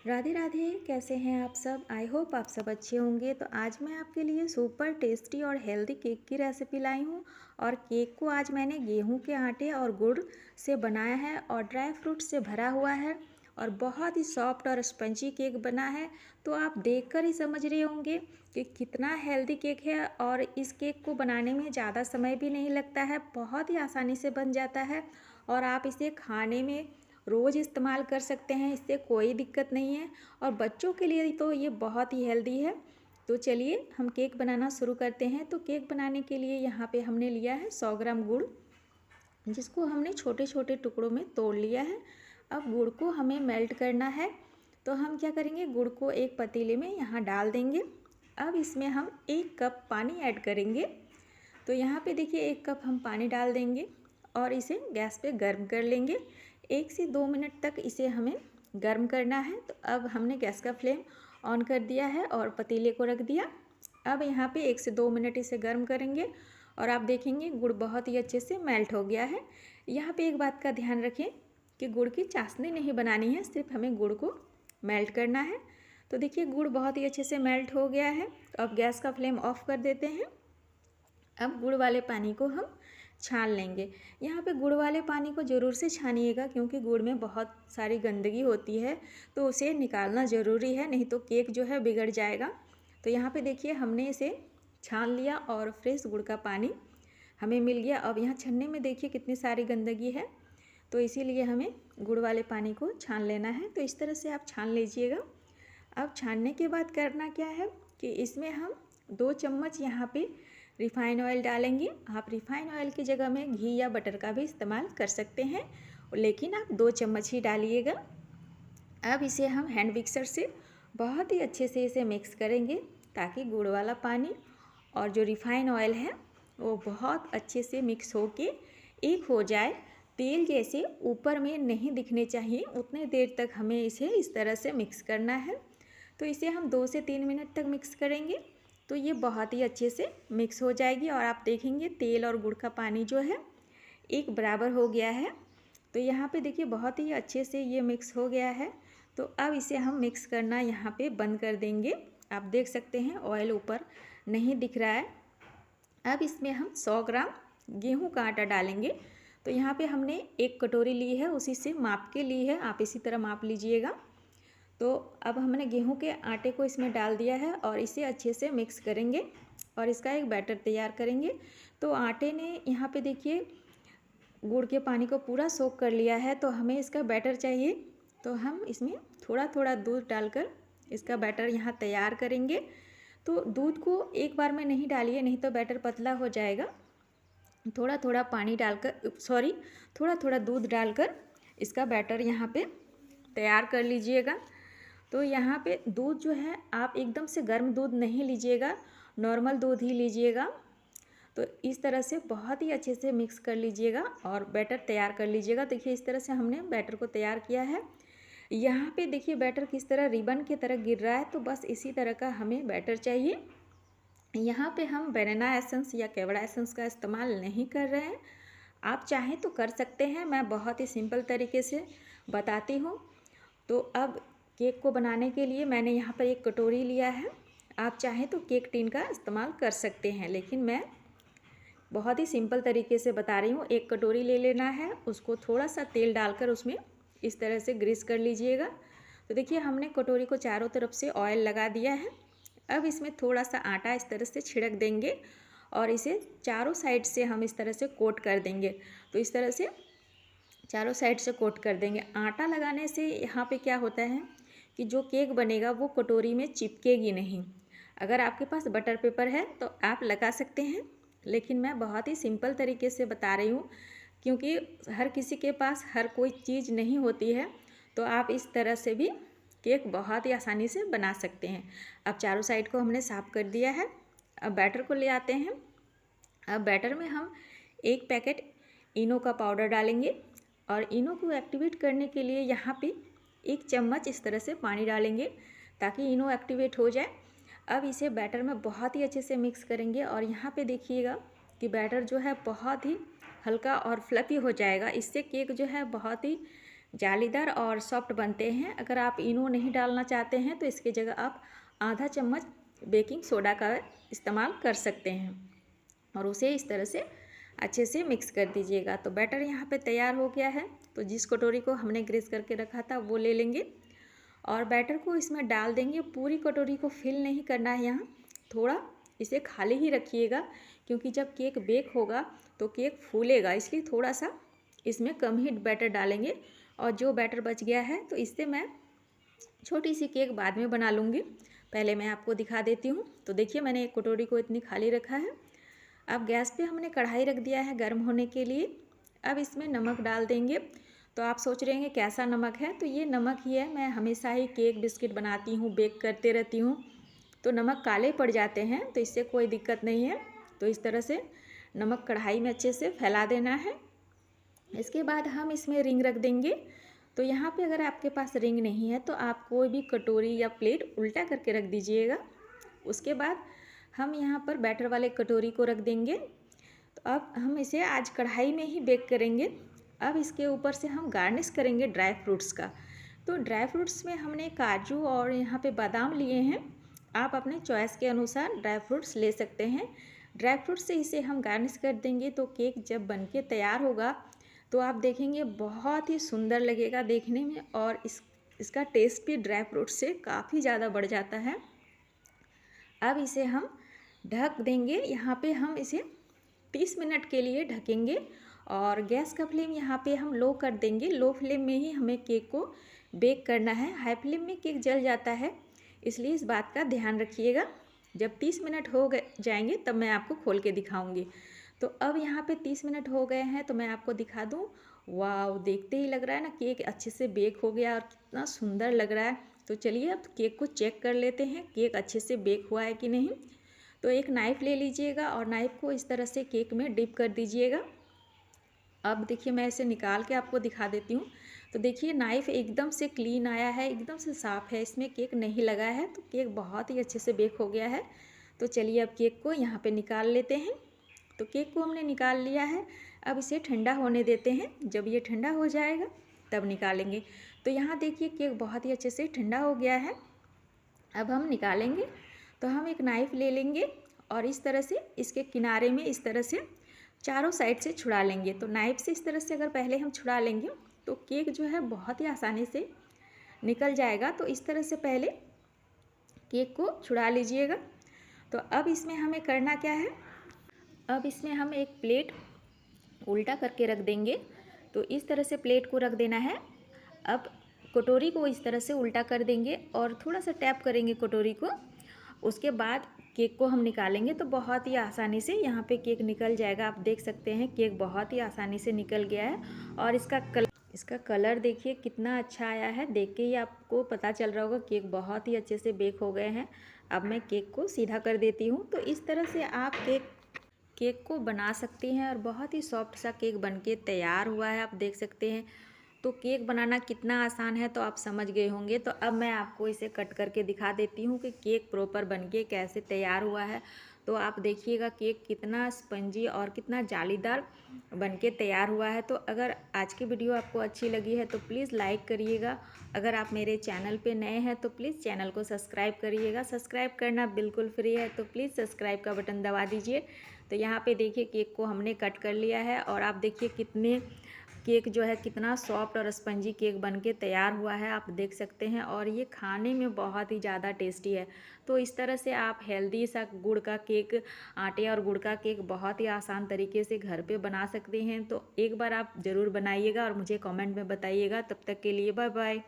राधे राधे। कैसे हैं आप सब? आई होप आप सब अच्छे होंगे। तो आज मैं आपके लिए सुपर टेस्टी और हेल्दी केक की रेसिपी लाई हूँ। और केक को आज मैंने गेहूं के आटे और गुड़ से बनाया है और ड्राई फ्रूट से भरा हुआ है और बहुत ही सॉफ्ट और स्पंजी केक बना है। तो आप देखकर ही समझ रहे होंगे कि कितना हेल्दी केक है। और इस केक को बनाने में ज़्यादा समय भी नहीं लगता है, बहुत ही आसानी से बन जाता है और आप इसे खाने में रोज़ इस्तेमाल कर सकते हैं, इससे कोई दिक्कत नहीं है। और बच्चों के लिए तो ये बहुत ही हेल्दी है। तो चलिए हम केक बनाना शुरू करते हैं। तो केक बनाने के लिए यहाँ पे हमने लिया है 100 ग्राम गुड़, जिसको हमने छोटे छोटे टुकड़ों में तोड़ लिया है। अब गुड़ को हमें मेल्ट करना है। तो हम क्या करेंगे, गुड़ को एक पतीले में यहाँ डाल देंगे। अब इसमें हम 1 कप पानी ऐड करेंगे। तो यहाँ पे देखिए 1 कप हम पानी डाल देंगे और इसे गैस पे गर्म कर लेंगे। 1 से 2 मिनट तक इसे हमें गर्म करना है। तो अब हमने गैस का फ्लेम ऑन कर दिया है और पतीले को रख दिया। अब यहाँ पे 1 से 2 मिनट इसे गर्म करेंगे और आप देखेंगे गुड़ बहुत ही अच्छे से मेल्ट हो गया है। यहाँ पे एक बात का ध्यान रखें कि गुड़ की चाशनी नहीं बनानी है, सिर्फ हमें गुड़ को मेल्ट करना है। तो देखिए गुड़ बहुत ही अच्छे से मेल्ट हो गया है। तो अब गैस का फ्लेम ऑफ कर देते हैं। अब गुड़ वाले पानी को हम छान लेंगे। यहाँ पे गुड़ वाले पानी को ज़रूर से छानिएगा, क्योंकि गुड़ में बहुत सारी गंदगी होती है, तो उसे निकालना ज़रूरी है, नहीं तो केक जो है बिगड़ जाएगा। तो यहाँ पे देखिए हमने इसे छान लिया और फ्रेश गुड़ का पानी हमें मिल गया। अब यहाँ छन्ने में देखिए कितनी सारी गंदगी है, तो इसीलिए हमें गुड़ वाले पानी को छान लेना है। तो इस तरह से आप छान लीजिएगा। अब छानने के बाद करना क्या है कि इसमें हम 2 चम्मच यहाँ पे रिफ़ाइन ऑयल डालेंगे। आप रिफ़ाइन ऑयल की जगह में घी या बटर का भी इस्तेमाल कर सकते हैं, लेकिन आप 2 चम्मच ही डालिएगा। अब इसे हम हैंड मिक्सर से बहुत ही अच्छे से इसे मिक्स करेंगे, ताकि गुड़ वाला पानी और जो रिफ़ाइन ऑयल है वो बहुत अच्छे से मिक्स होके एक हो जाए। तेल जैसे ऊपर में नहीं दिखने चाहिए, उतने देर तक हमें इसे इस तरह से मिक्स करना है। तो इसे हम 2 से 3 मिनट तक मिक्स करेंगे, तो ये बहुत ही अच्छे से मिक्स हो जाएगी। और आप देखेंगे तेल और गुड़ का पानी जो है एक बराबर हो गया है। तो यहाँ पे देखिए बहुत ही अच्छे से ये मिक्स हो गया है। तो अब इसे हम मिक्स करना यहाँ पे बंद कर देंगे। आप देख सकते हैं ऑयल ऊपर नहीं दिख रहा है। अब इसमें हम 100 ग्राम गेहूं का आटा डालेंगे। तो यहाँ पे हमने 1 कटोरी ली है, उसी से माप के ली है, आप इसी तरह माप लीजिएगा। तो अब हमने गेहूं के आटे को इसमें डाल दिया है और इसे अच्छे से मिक्स करेंगे और इसका एक बैटर तैयार करेंगे। तो आटे ने यहाँ पे देखिए गुड़ के पानी को पूरा सोख कर लिया है, तो हमें इसका बैटर चाहिए। तो हम इसमें थोड़ा थोड़ा दूध डालकर इसका बैटर यहाँ तैयार करेंगे। तो दूध को एक बार में नहीं डालिए, नहीं तो बैटर पतला हो जाएगा। थोड़ा थोड़ा पानी डालकर थोड़ा थोड़ा दूध डालकर इसका बैटर यहाँ पे तैयार कर लीजिएगा। तो यहाँ पे दूध जो है आप एकदम से गर्म दूध नहीं लीजिएगा, नॉर्मल दूध ही लीजिएगा। तो इस तरह से बहुत ही अच्छे से मिक्स कर लीजिएगा और बैटर तैयार कर लीजिएगा। देखिए इस तरह से हमने बैटर को तैयार किया है। यहाँ पे देखिए बैटर किस तरह रिबन की तरह गिर रहा है, तो बस इसी तरह का हमें बैटर चाहिए। यहाँ पे हम बनाना एसेंस या केवड़ा एसेंस का इस्तेमाल नहीं कर रहे हैं, आप चाहें तो कर सकते हैं, मैं बहुत ही सिंपल तरीके से बताती हूँ। तो अब केक को बनाने के लिए मैंने यहाँ पर 1 कटोरी लिया है। आप चाहें तो केक टिन का इस्तेमाल कर सकते हैं, लेकिन मैं बहुत ही सिंपल तरीके से बता रही हूँ। 1 कटोरी ले लेना है, उसको थोड़ा सा तेल डालकर उसमें इस तरह से ग्रीस कर लीजिएगा। तो देखिए हमने कटोरी को चारों तरफ से ऑयल लगा दिया है। अब इसमें थोड़ा सा आटा इस तरह से छिड़क देंगे और इसे चारों साइड से हम इस तरह से कोट कर देंगे। तो इस तरह से चारों साइड से कोट कर देंगे। आटा लगाने से यहाँ पे क्या होता है कि जो केक बनेगा वो कटोरी में चिपकेगी नहीं। अगर आपके पास बटर पेपर है तो आप लगा सकते हैं, लेकिन मैं बहुत ही सिंपल तरीके से बता रही हूँ, क्योंकि हर किसी के पास हर कोई चीज़ नहीं होती है। तो आप इस तरह से भी केक बहुत ही आसानी से बना सकते हैं। अब चारों साइड को हमने साफ़ कर दिया है। अब बैटर को ले आते हैं। अब बैटर में हम 1 पैकेट इनो का पाउडर डालेंगे और इनो को एक्टिवेट करने के लिए यहाँ पे 1 चम्मच इस तरह से पानी डालेंगे, ताकि इनो एक्टिवेट हो जाए। अब इसे बैटर में बहुत ही अच्छे से मिक्स करेंगे और यहाँ पे देखिएगा कि बैटर जो है बहुत ही हल्का और फ्लफ़ी हो जाएगा। इससे केक जो है बहुत ही जालीदार और सॉफ्ट बनते हैं। अगर आप इनो नहीं डालना चाहते हैं तो इसकी जगह आप आधा चम्मच बेकिंग सोडा का इस्तेमाल कर सकते हैं और उसे इस तरह से अच्छे से मिक्स कर दीजिएगा। तो बैटर यहाँ पे तैयार हो गया है। तो जिस कटोरी को हमने ग्रेस करके रखा था वो ले लेंगे और बैटर को इसमें डाल देंगे। पूरी कटोरी को फिल नहीं करना है, यहाँ थोड़ा इसे खाली ही रखिएगा, क्योंकि जब केक बेक होगा तो केक फूलेगा, इसलिए थोड़ा सा इसमें कम ही बैटर डालेंगे। और जो बैटर बच गया है तो इससे मैं छोटी सी केक बाद में बना लूँगी, पहले मैं आपको दिखा देती हूँ। तो देखिए मैंने एक कटोरी को इतनी खाली रखा है। अब गैस पे हमने कढ़ाई रख दिया है गर्म होने के लिए। अब इसमें नमक डाल देंगे। तो आप सोच रहे हैं कैसा नमक है, तो ये नमक ही है। मैं हमेशा ही केक बिस्किट बनाती हूँ, बेक करते रहती हूँ, तो नमक काले पड़ जाते हैं, तो इससे कोई दिक्कत नहीं है। तो इस तरह से नमक कढ़ाई में अच्छे से फैला देना है। इसके बाद हम इसमें रिंग रख देंगे। तो यहाँ पे अगर आपके पास रिंग नहीं है तो आप कोई भी कटोरी या प्लेट उल्टा करके रख दीजिएगा। उसके बाद हम यहाँ पर बैटर वाले कटोरी को रख देंगे। तो अब हम इसे आज कढ़ाई में ही बेक करेंगे। अब इसके ऊपर से हम गार्निश करेंगे ड्राई फ्रूट्स का। तो ड्राई फ्रूट्स में हमने काजू और यहाँ पे बादाम लिए हैं। आप अपने चॉइस के अनुसार ड्राई फ्रूट्स ले सकते हैं। ड्राई फ्रूट्स से इसे हम गार्निश कर देंगे। तो केक जब बनके तैयार होगा तो आप देखेंगे बहुत ही सुंदर लगेगा देखने में, और इसका टेस्ट भी ड्राई फ्रूट से काफ़ी ज़्यादा बढ़ जाता है। अब इसे हम ढक देंगे। यहाँ पे हम इसे 30 मिनट के लिए ढकेंगे और गैस का फ्लेम यहाँ पे हम लो कर देंगे। लो फ्लेम में ही हमें केक को बेक करना है। हाई फ्लेम में केक जल जाता है, इसलिए इस बात का ध्यान रखिएगा। जब 30 मिनट हो जाएंगे तब मैं आपको खोल के दिखाऊंगी। तो अब यहाँ पे 30 मिनट हो गए हैं, तो मैं आपको दिखा दूँ। वाव, देखते ही लग रहा है ना केक अच्छे से बेक हो गया और कितना सुंदर लग रहा है। तो चलिए अब केक को चेक कर लेते हैं केक अच्छे से बेक हुआ है कि नहीं। तो एक नाइफ़ ले लीजिएगा और नाइफ़ को इस तरह से केक में डिप कर दीजिएगा। अब देखिए मैं इसे निकाल के आपको दिखा देती हूँ। तो देखिए नाइफ़ एकदम से क्लीन आया है, एकदम से साफ़ है, इसमें केक नहीं लगा है। तो केक बहुत ही अच्छे से बेक हो गया है। तो चलिए अब केक को यहाँ पे निकाल लेते हैं। तो केक को हमने निकाल लिया है। अब इसे ठंडा होने देते हैं। जब ये ठंडा हो जाएगा तब निकालेंगे। तो यहाँ देखिए केक बहुत ही अच्छे से ठंडा हो गया है। अब हम निकालेंगे। तो हम एक नाइफ़ ले लेंगे और इस तरह से इसके किनारे में इस तरह से चारों साइड से छुड़ा लेंगे। तो नाइफ़ से इस तरह से अगर पहले हम छुड़ा लेंगे तो केक जो है बहुत ही आसानी से निकल जाएगा। तो इस तरह से पहले केक को छुड़ा लीजिएगा। तो अब इसमें हमें करना क्या है, अब इसमें हम एक प्लेट उल्टा करके रख देंगे। तो इस तरह से प्लेट को रख देना है। अब कटोरी को इस तरह से उल्टा कर देंगे और थोड़ा सा टैप करेंगे कटोरी को। उसके बाद केक को हम निकालेंगे। तो बहुत ही आसानी से यहाँ पे केक निकल जाएगा। आप देख सकते हैं केक बहुत ही आसानी से निकल गया है और इसका कलर देखिए कितना अच्छा आया है। देख के ही आपको पता चल रहा होगा केक बहुत ही अच्छे से बेक हो गए हैं। अब मैं केक को सीधा कर देती हूँ। तो इस तरह से आप केक को बना सकती हैं और बहुत ही सॉफ्ट सा केक बनके तैयार हुआ है, आप देख सकते हैं। तो केक बनाना कितना आसान है तो आप समझ गए होंगे। तो अब मैं आपको इसे कट करके दिखा देती हूँ कि केक प्रॉपर बनके कैसे तैयार हुआ है। तो आप देखिएगा केक कितना स्पंजी और कितना जालीदार बनके तैयार हुआ है। तो अगर आज की वीडियो आपको अच्छी लगी है तो प्लीज़ लाइक करिएगा। अगर आप मेरे चैनल पे नए हैं तो प्लीज़ चैनल को सब्सक्राइब करिएगा। सब्सक्राइब करना बिल्कुल फ्री है, तो प्लीज़ सब्सक्राइब का बटन दबा दीजिए। तो यहाँ पे देखिए केक को हमने कट कर लिया है और आप देखिए कितने केक जो है कितना सॉफ्ट और स्पंजी केक बनके तैयार हुआ है, आप देख सकते हैं। और ये खाने में बहुत ही ज़्यादा टेस्टी है। तो इस तरह से आप हेल्दी सा गुड़ का केक, आटे और गुड़ का केक बहुत ही आसान तरीके से घर पे बना सकते हैं। तो एक बार आप ज़रूर बनाइएगा और मुझे कमेंट में बताइएगा। तब तक के लिए बाय बाय।